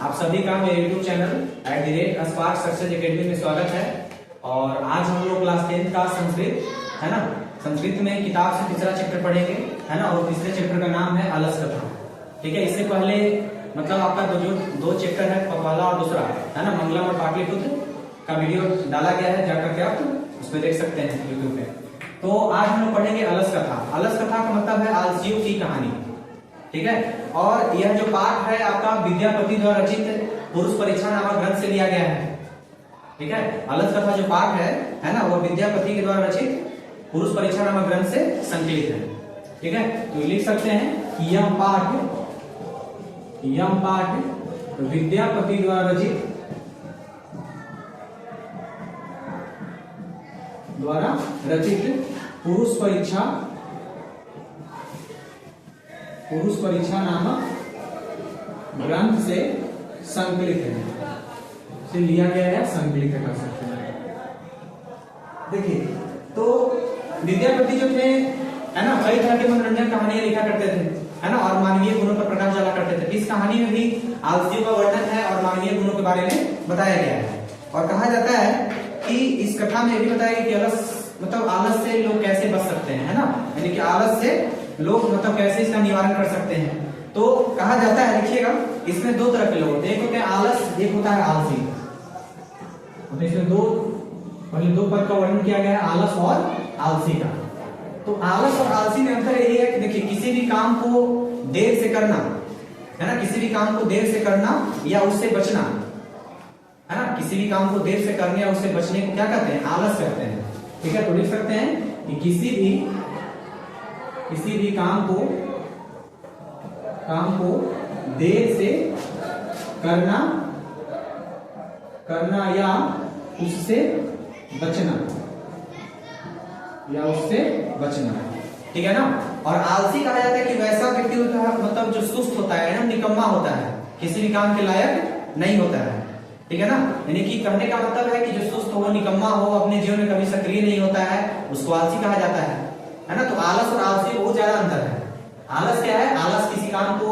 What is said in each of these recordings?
आप सभी का मेरे YouTube channel @spark success academy में स्वागत है। और आज हम लोग क्लास 10 का संस्कृत है ना, संस्कृत में किताब से तीसरा चैप्टर पढ़ेंगे है ना। और तीसरे चैप्टर का नाम है अलस कथा। ठीक है, इससे पहले मतलब आपका दो चैप्टर है, पहला और दूसरा है ना, मंगलम और पाटलिपुत्र का वीडियो डाला गया है, जाकर के आप उसमें देख सकते हैं यूट्यूब पे। तो आज हम लोग पढ़ेंगे अलस कथा। अलस कथा का मतलब है आलसियों की कहानी। ठीक है, और यह जो पाठ है आपका विद्यापति द्वारा रचित पुरुष परीक्षा नामक ग्रंथ से लिया गया है। ठीक है, अलस कथा जो पाठ है ना, वो विद्यापति के द्वारा रचित पुरुष परीक्षा नामक ग्रंथ से संकलित है। ठीक है, तो लिख सकते हैं कि यह पाठ विद्यापति द्वारा रचित पुरुष परीक्षा नामक ग्रंथ से संकलित है, से लिया गया है, संकलित कर सकते हैं। देखिए, तो विद्यापति जो थे है ना, कई तरह के मनोरंजन कहानियां लिखा करते थे है ना, और मानवीय गुणों पर प्रकाश डाला करते थे। इस कहानी में भी आलसियों का वर्णन है और मानवीय गुणों के बारे में बताया गया है। और कहा जाता है कि इस कथा में भी बताया कि आलस से लोग कैसे बच सकते हैं है ना, यानी कि आलस से लोग कैसे इसका निवारण कर सकते हैं। तो कहा जाता है, देखिएगा, इसमें दो तरह के लोग होते हैं, एक होते हैं आलस, एक होता है आलसी। तो इसमें दो पद का वर्णन किया गया है, आलस और आलसी का। तो आलस और आलसी में अंतर यही है कि देखिए, किसी भी काम को देर से करना है ना, किसी भी काम को देर से करना या उससे बचना है ना, किसी भी काम को देर से करने या उससे बचने को क्या कहते हैं, आलस कहते हैं। ठीक है, तो लिख सकते हैं कि किसी भी काम को देर से करना या उससे बचना ठीक है ना। और आलसी कहा जाता है कि वैसा व्यक्ति होता है जो सुस्त होता है ना, निकम्मा होता है, किसी भी काम के लायक नहीं होता है। ठीक है ना, यानी कि कहने का मतलब है कि जो सुस्त हो, निकम्मा हो, अपने जीवन में कभी सक्रिय नहीं होता है, उसको आलसी कहा जाता है ना। तो आलस और आलसी बहुत ज्यादा अंतर है। आलस क्या है, आलस किसी काम को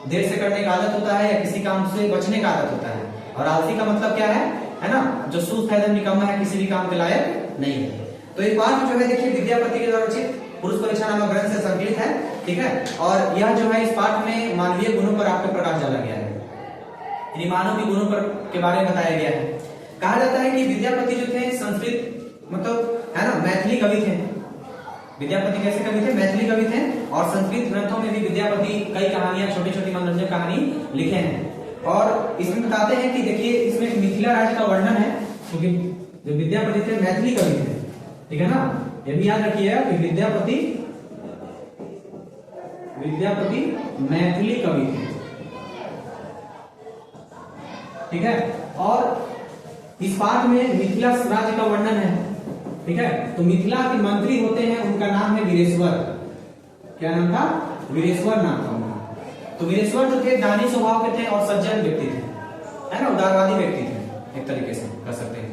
देर से करने का आदत होता है या किसी काम से बचने का आदत होता है। और आलसी का मतलब क्या है ना, जो सुस्त है, निकम्मा है, किसी भी काम के लायक नहीं है। तो ये पाठ जो है, देखिए, विद्यापति के द्वारा रचित पुरुष परीक्षा नामक ग्रंथ से संकलित है। ठीक है, और यह जो है, इस पाठ में मानवीय गुणों पर आपको प्रकाश डाला गया है, मानव के गुणों पर के बारे में बताया गया है। कहा जाता है कि विद्यापति जो थे संस्कृत है ना, मैथिली कवि थे। विद्यापति कैसे कवि थे, मैथिली कवि थे। और संस्कृत ग्रंथों में भी विद्यापति कई कहानियां, छोटी छोटी मनोरंजन कहानी लिखे हैं। और इसमें बताते हैं कि देखिए, इसमें मिथिला राज्य का वर्णन है, क्योंकि जो विद्यापति थे मैथिली कवि थे। ठीक है ना, ये भी याद रखिएगा कि विद्यापति मैथिली कवि थे। ठीक है, और इस पाठ में मिथिला राज्य का वर्णन है। ठीक है, तो मिथिला के मंत्री होते हैं, उनका नाम है वीरेश्वर। क्या नाम था, वीरेश्वर नाम था उनका। तो वीरेश्वर जो थे दानी स्वभाव के थे और सज्जन व्यक्ति थे है ना, उदारवादी व्यक्ति थे, एक तरीके से कर सकते हैं।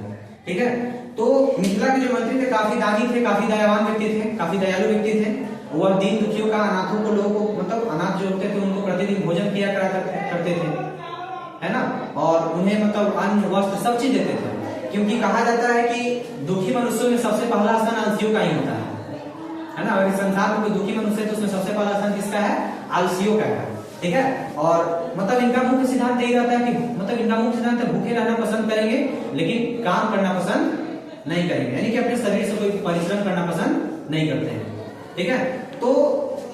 ठीक है, तो मिथिला के जो मंत्री थे काफी दानी थे, काफी दयावान व्यक्ति थे, काफी दयालु व्यक्ति थे। वह दीन दुखियों का, अनाथों को, लोगों को अनाथ जो होते थे उनको प्रतिदिन भोजन किया करते थे है ना, और उन्हें अन्न वस्त्र सब चीज देते थे। क्योंकि कहा जाता है कि दुखी मनुष्यों में सबसे पहला स्थान आलसियों का ही होता है ना। अगर इस संसार में कोई दुखी मनुष्य है तो उसमें सबसे पहला स्थान किसका है, आलसियों का है। ठीक है, और इनका मुख्य सिद्धांत यही रहता है कि इनका मुख्य सिद्धांत है, भूखे रहना पसंद करेंगे लेकिन काम करना पसंद नहीं करेंगे, यानी कि अपने शरीर से कोई परिश्रम करना पसंद नहीं करते हैं। ठीक है, तो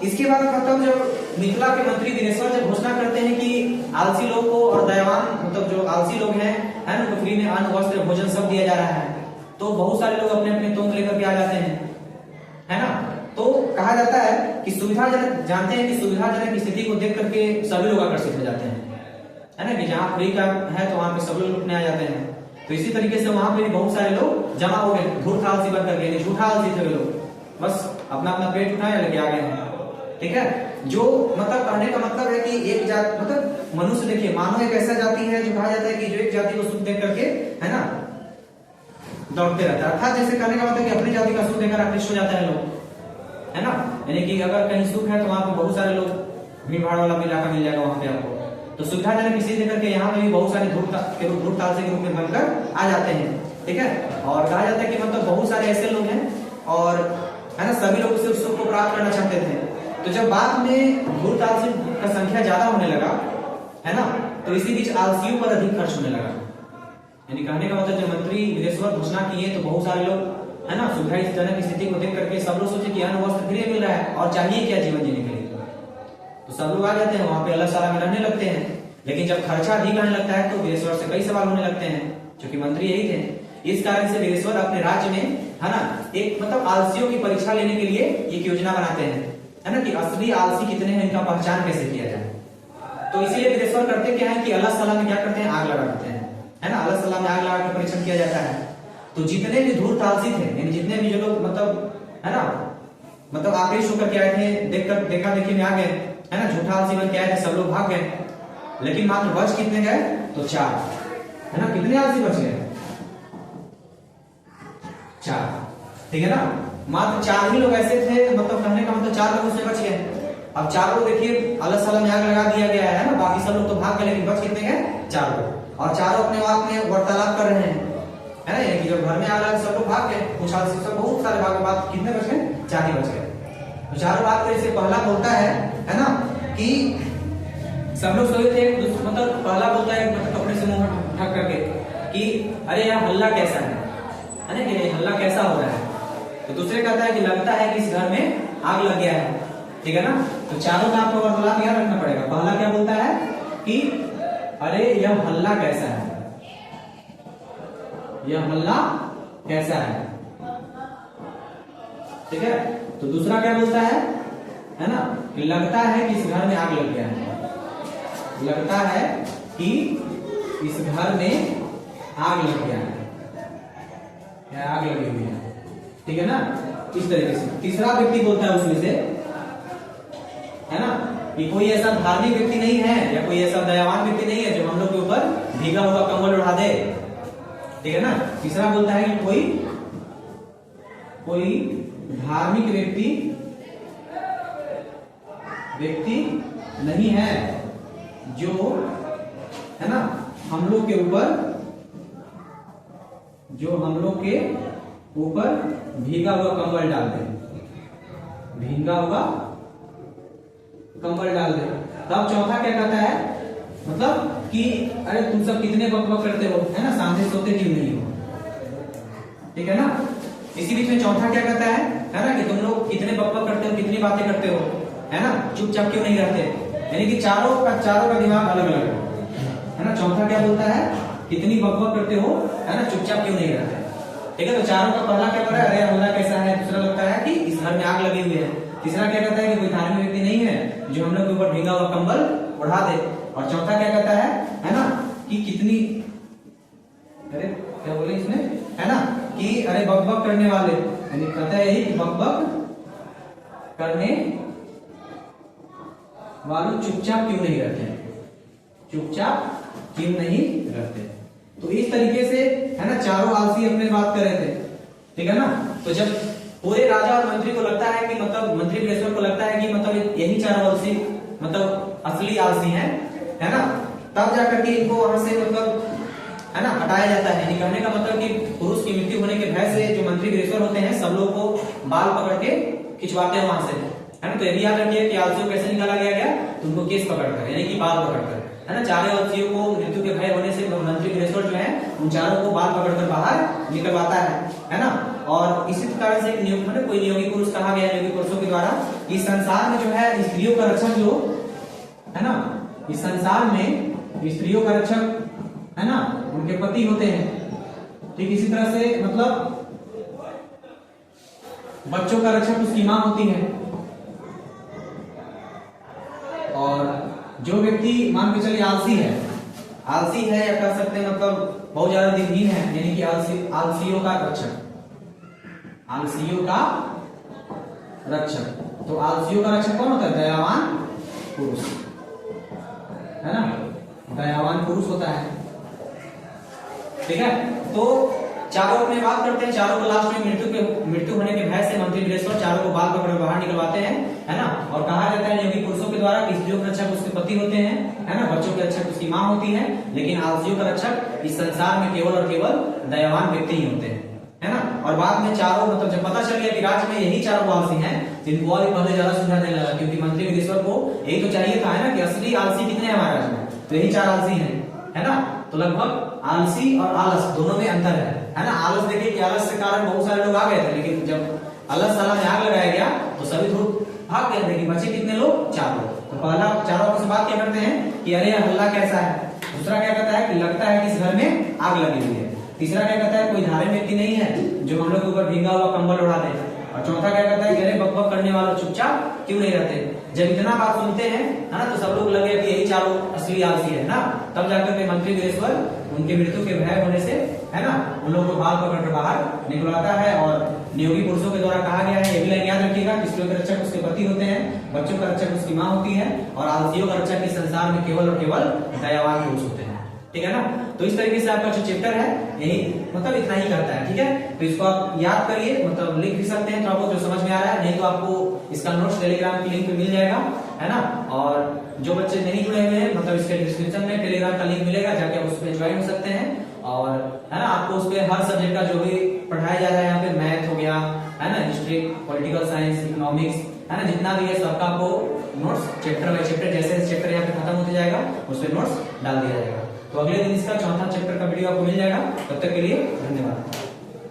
इसके बाद जब मिथिला के मंत्री वीरेश्वर जब घोषणा करते हैं कि आलसी लोग को और दयावान जो आलसी लोग हैं है ना, फ्री में अन्न वस्त्र भोजन सब दिया जा रहा है, तो बहुत सारे लोग अपने अपने तोंग लेकर के आ जाते हैं है ना। तो कहा जाता है कि सुविधाजनक, जानते हैं कि सुविधाजनक स्थिति को देख करके सभी लोग आकर्षित हो जाते हैं है ना, कि जहाँ फ्री का है तो वहां पे सब लोग लुटने आ जाते हैं। तो इसी तरीके से वहां पे भी बहुत सारे लोग जमा हो गए, धूर्त आलसी बन करके, झूठा आलसी थे लोग, बस अपना अपना पेट उठाया लेके आ गए हैं। ठीक है, जो कहने का मतलब है कि एक जात मनुष्य, देखिए, मानव एक ऐसा जाति है जो कहा जाता है कि जो एक जाति को सुख देख करके है ना दौड़ते रहता है। अर्थात जैसे कहने का मतलब कि अपनी जाति का सुख देकर आकृष्ट हो जाता है लोग है ना, यानी कि अगर कहीं सुख है तो वहां पे बहुत सारे लोग भीड़ भाड़ वाला इलाका मिल जाएगा वहां पे आपको। तो सुविधाजनक स्थिति करके यहाँ पे भी बहुत सारे धूर्त तालसी के रूप में बनकर आ जाते हैं, ठीक है। और कहा जाता है कि मतलब बहुत सारे ऐसे लोग हैं और है ना, सभी लोग उस सुख को प्राप्त करना चाहते थे। तो जब बाद में धूर्त आलसी का संख्या ज्यादा होने लगा, है ना, तो इसी बीच आलसियों पर अधिक खर्च होने लगा। यानी कहने का मतलब जब मंत्री वीरेश्वर घोषणा किए तो बहुत सारे लोग, है ना, सुविधाजनक स्थिति को देख करके सब लोग सोचे कि अन्न वस्त्र फ्री मिल रहा है और चाहिए क्या जीवन जीने के लिए, तो सब लोग आ जाते हैं वहां पे अलग में रहने लगते हैं। लेकिन जब खर्चा अधिक आने लगता है तो वीरेश्वर से कई सवाल होने लगते हैं, क्योंकि मंत्री यही थे। इस कारण से वीरेश्वर अपने राज्य में, है ना, एक मतलब आलसियों की परीक्षा लेने के लिए एक योजना बनाते हैं, है ना, कि असली आलसी कितने हैं, इनका पहचान कैसे किया जाए। तो इसीलिए वीरेश्वर करते क्या है कि अलग सलाह में क्या करते हैं, आग लगा देते हैं, है ना, अलग सलाह में आग लगा के परीक्षण किया जाता है। तो जितने भी धूर्त आलसी थे, यानी जितने भी जो लोग मतलब, है ना, मतलब आक्रोश होकर के आए थे, देखा देखी में आ गए, है ना, झूठा आलसी बन के आए थे, सब लोग भाग गए। लेकिन मात्र बच कितने गए, तो 4, है ना, कितने आलसी बच गए, 4, ठीक है ना। मात्र 4 ही लोग ऐसे थे, मतलब कहने का मतलब 4 लोग उसमें बच गए। अब 4 लोग देखिए अलग सलाह में आग लगा दिया गया है ना, बाकी सब लोग तो भाग गए, लेकिन बच कितने गए, 4 लोग। और चारों अपने आप में वार्तालाप कर रहे हैं, है ना, यानी कि जब घर में आ रहा है सब लोग भाग गए, कुछ आलसी सब बहुत सारे भाग, बात कितने बच गए, 4 ही बच गए। तो चारों बात करने से पहला बोलता है ना, कि सब लोग सोए थे, मतलब पहला बोलता है मतलब कपड़े से मुंह ढक करके कि अरे यार हल्ला कैसा है ना, कि हल्ला कैसा हो रहा है। तो दूसरे कहता है कि लगता है कि इस घर में आग लग गया है, ठीक है ना। तो चारों का आपको वार्तालाप याद रखना पड़ेगा। पहला क्या बोलता है कि अरे यह हल्ला कैसा है, यह हल्ला कैसा है, ठीक है। तो दूसरा क्या बोलता है ना, कि लगता है कि इस घर में आग लग गया है, लगता है कि इस घर में आग लग गया है, या आग लगी हुई है, ठीक है ना, इस तरीके से। तीसरा व्यक्ति बोलता है उसमें से, है ना, कि कोई ऐसा धार्मिक व्यक्ति नहीं है या कोई ऐसा दयावान व्यक्ति नहीं है जो हम लोग के ऊपर भीगा हुआ कंबल उड़ा दे, ठीक है ना। तीसरा बोलता है कि कोई धार्मिक व्यक्ति नहीं है जो, है ना, हम लोग के ऊपर भीगा हुआ कंबल डाल दे, भीगा हुआ कंबल डाल दे। तब चौथा क्या कहता है, मतलब कि अरे तुम सब कितने बकबक करते हो, है ना, सामने सोते क्यों नहीं हो, ठीक है ना। इसी बीच में चौथा क्या कहता है ना, कि तुम लोग कितने बकबक करते हो, कितनी बातें करते हो, है ना, चुपचाप क्यों नहीं रहते। यानी कि चारों का दिमाग अलग अलग है ना। चौथा क्या बोलता है, कितनी बकबक करते हो, है ना, चुपचाप क्यों नहीं रहते, ठीक है। तो चारों का पहला क्या बोल रहा है, अरे हल्ला कैसा है। दूसरा लगता है कि इस घर में आग लगी हुई है। तीसरा क्या कहता है कि कोई धार्मिक व्यक्ति नहीं है जो हम लोग के ऊपर भीगा हुआ कंबल उड़ा दे। और चौथा क्या कहता है ना, कि कितनी, अरे क्या बोले इसमें, है ना, कि अरे बकबक करने वाले, यानी कहता है यही कि बकबक करने वालों चुपचाप क्यों नहीं रहते, चुपचाप क्यों नहीं रहते। तो इस तरीके से, है ना, चारों आलसी अपने बात कर रहे थे, ठीक है ना। तो जब पूरे राजा और मंत्री को लगता है कि मतलब मंत्री वीरेश्वर को लगता है कि मतलब यही चारों आलसी मतलब असली आलसी हैं, है ना, तब जाकर के इनको वहां से मतलब, है ना, हटाया जाता है। कहने का मतलब कि पुरुष की मृत्यु होने के भय से जो मंत्री वीरेश्वर होते हैं सब लोग को बाल पकड़ के खिंचवाते हैं वहां से, है ना। तो ये भी याद रखिए कि आलसियों को कैसे निकाला गया, तो उनको केस पकड़कर, यानी कि बाल पकड़कर, है ना। चारों आलसियों को मृत्यु के भय होने से मंत्री वीरेश्वर जो है उन चारों को बाल पकड़कर बाहर निकलवाता है ना। और इसी कारण से नियोग, मतलब कोई नियोगी पुरुष कहा गया, नियोगी पुरुषों के द्वारा इस संसार में जो है स्त्रियों का रक्षक जो है ना, इस संसार में स्त्रियों का रक्षक, है ना, उनके पति होते हैं। ठीक इसी तरह से मतलब बच्चों का रक्षक उसकी मां होती है। और जो व्यक्ति मान के चलिए आलसी है या कह सकते हैं मतलब बहुत ज्यादा दिनहीन है, यानी कि आलसियों का रक्षक, आलसियों का रक्षक। तो आलसियों का रक्षक कौन होता है, दयावान पुरुष, है ना, दयावान पुरुष होता है, ठीक है। तो चारों अपने बात करते हैं, चारों को लास्ट में मृत्यु होने के भय से मंत्री वीरेश्वर चारों को बाल पकड़ बाहर निकलवाते हैं, है ना। और कहा जाता है योगी पुरुषों के द्वारा कि स्त्रियों के रक्षक उसके पति होते हैं, है ना, बच्चों के रक्षक उसकी माँ होती है, लेकिन आलसियों का रक्षक इस संसार में केवल और केवल दयावान व्यक्ति ही होते हैं, है ना। और बाद में चारों मतलब जब पता चल गया कि राज्य में यही चारों आलसी हैं, जिनको और पहले ज्यादा सुविधा देने लगा, क्योंकि मंत्री वीरेश्वर को यही तो चाहिए था, है ना, कि असली आलसी कितने हैं हमारे राज्य में, तो यही 4 आलसी हैं, है ना। तो लगभग आलसी और आलस दोनों में अंतर है ना। आलस देखिए कि आलस के कारण बहुत सारे लोग आ गए थे, लेकिन जब आलस साला में आग लगाया गया तो सभी धूप भाग गए थे, कि बचे कितने लोग, 4 लोग। तो पहला चारों आपस में बात क्या करते हैं कि अरे हल्ला कैसा है, दूसरा क्या कहता है कि लगता है कि इस घर में आग लगी हुई है, तीसरा क्या कहता है कोई धार्मिक व्यक्ति नहीं है जो हम लोग के ऊपर भींगा हुआ कंबल उड़ा दे, और चौथा क्या कहता है कि अरे बकबक करने वालों चुपचाप क्यों नहीं रहते। जब इतना बात सुनते हैं, है ना, तो सब लोग लगे कि यही चारों असली आलसी है ना। तब जाकर के मंत्री वीरेश्वर उनकी मृत्यु के भय होने से, है ना, उन लोगों को बाल पकड़कर बाहर निकलवाता है। और नियोगी पुरुषों के द्वारा कहा गया है, ये भी लाइन याद रखिएगा कि स्त्रियों के रक्षक उसके पति होते हैं, बच्चों का रक्षक उसकी माँ होती है, और आलसियों का रक्षक इस संसार में केवल और केवल दयावान पुरुष होते हैं, ठीक है ना। तो इस तरीके से आपका जो चैप्टर है यही मतलब इतना ही करता है, ठीक है। तो इसको आप याद करिए, मतलब लिख भी सकते हैं तो आपको जो समझ में आ रहा है, नहीं तो आपको इसका नोट्स टेलीग्राम की लिंक पे मिल जाएगा, है ना। और जो बच्चे नहीं जुड़े हुए हैं, मतलब इसके डिस्क्रिप्शन में टेलीग्राम का लिंक मिलेगा, जाके आप उस पर ज्वाइन हो सकते हैं। और है ना, आपको उस पर हर सब्जेक्ट का जो भी पढ़ाया जा रहा है, यहाँ पे मैथ हो गया, है ना, हिस्ट्री, पॉलिटिकल साइंस, इकोनॉमिक्स, है ना, जितना भी है सबका आपको नोट्स चैप्टर बाय चैप्टर, जैसे चैप्टर यहाँ पे खत्म होते जाएगा उस पर नोट्स डाल दिया जाएगा। तो अगले दिन इसका चौथा चैप्टर का वीडियो आपको मिल जाएगा। तब तक के लिए धन्यवाद।